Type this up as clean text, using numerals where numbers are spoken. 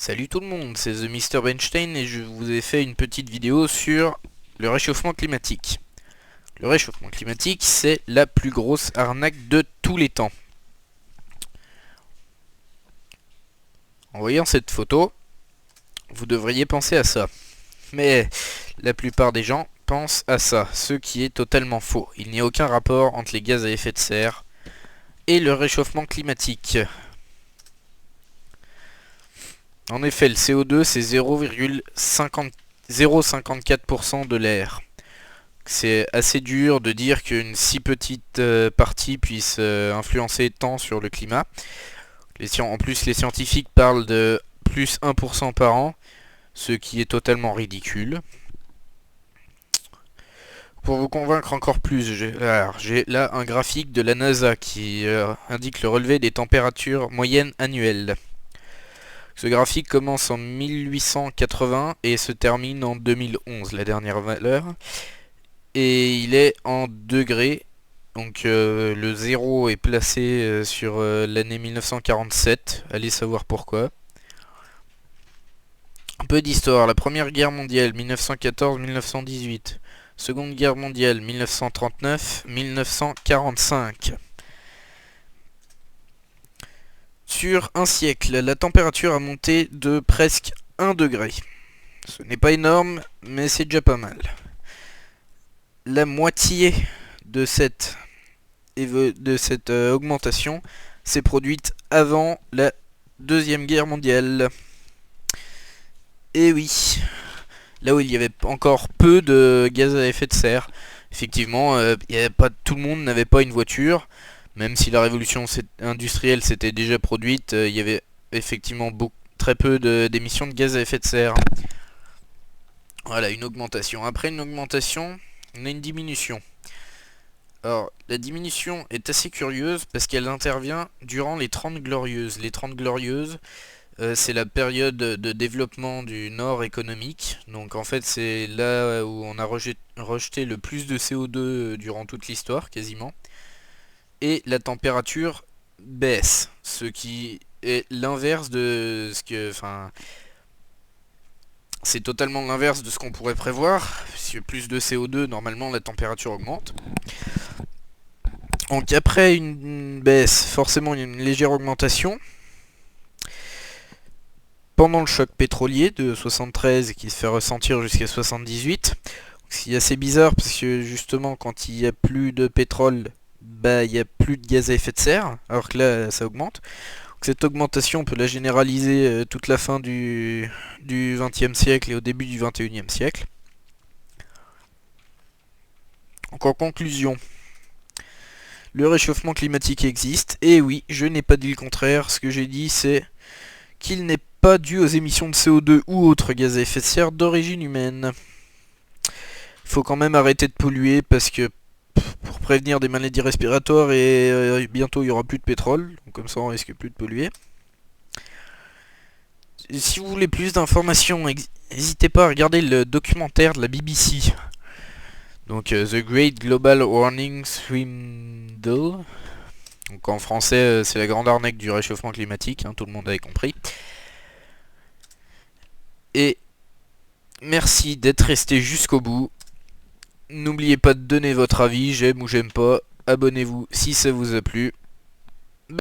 Salut tout le monde, c'est The Mr. Benstein et je vous ai fait une petite vidéo sur le réchauffement climatique. Le réchauffement climatique, c'est la plus grosse arnaque de tous les temps. En voyant cette photo, vous devriez penser à ça. Mais la plupart des gens pensent à ça, ce qui est totalement faux. Il n'y a aucun rapport entre les gaz à effet de serre et le réchauffement climatique. En effet, le CO2, c'est 0,54% de l'air. C'est assez dur de dire qu'une si petite partie puisse influencer tant sur le climat. En plus, les scientifiques parlent de plus 1% par an, ce qui est totalement ridicule. Pour vous convaincre encore plus, j'ai là un graphique de la NASA qui indique le relevé des températures moyennes annuelles. Ce graphique commence en 1880 et se termine en 2011, la dernière valeur. Et il est en degrés. Donc le 0 est placé sur l'année 1947. Allez savoir pourquoi. Un peu d'histoire. La Première Guerre mondiale, 1914-1918. Seconde Guerre mondiale, 1939-1945. Sur un siècle, la température a monté de presque 1 degré. Ce n'est pas énorme, mais c'est déjà pas mal. La moitié de cette, augmentation s'est produite avant la Deuxième Guerre mondiale. Et oui, là où il y avait encore peu de gaz à effet de serre. Effectivement, tout le monde n'avait pas une voiture. Même si la révolution industrielle s'était déjà produite, il y avait effectivement très peu d'émissions de gaz à effet de serre. Voilà, une augmentation. Après une augmentation, on a une diminution. Alors, la diminution est assez curieuse parce qu'elle intervient durant les 30 glorieuses. Les 30 glorieuses, c'est la période de développement du Nord économique. Donc en fait, c'est là où on a rejeté le plus de CO2 durant toute l'histoire, quasiment. Et la température baisse, ce qui est l'inverse de ce que... Enfin, c'est totalement l'inverse de ce qu'on pourrait prévoir. Si plus de CO2, normalement, la température augmente. Donc après une baisse, forcément il y a une légère augmentation. Pendant le choc pétrolier de 73 qui se fait ressentir jusqu'à 78. C'est assez bizarre parce que justement quand il n'y a plus de pétrole, bah il n'y a plus de gaz à effet de serre, alors que là ça augmente. Donc, cette augmentation on peut la généraliser toute la fin du XXe siècle et au début du XXIe siècle. Donc en conclusion, le réchauffement climatique existe, et oui, je n'ai pas dit le contraire, ce que j'ai dit c'est qu'il n'est pas dû aux émissions de CO2 ou autres gaz à effet de serre d'origine humaine. Il faut quand même arrêter de polluer parce que pour prévenir des maladies respiratoires et bientôt il n'y aura plus de pétrole, donc comme ça on risque plus de polluer. Si vous voulez plus d'informations, n'hésitez pas à regarder le documentaire de la BBC. Donc The Great Global Warning Swindle. Donc en français c'est la grande arnaque du réchauffement climatique, hein, tout le monde avait compris. Et merci d'être resté jusqu'au bout. N'oubliez pas de donner votre avis, j'aime ou j'aime pas. Abonnez-vous si ça vous a plu.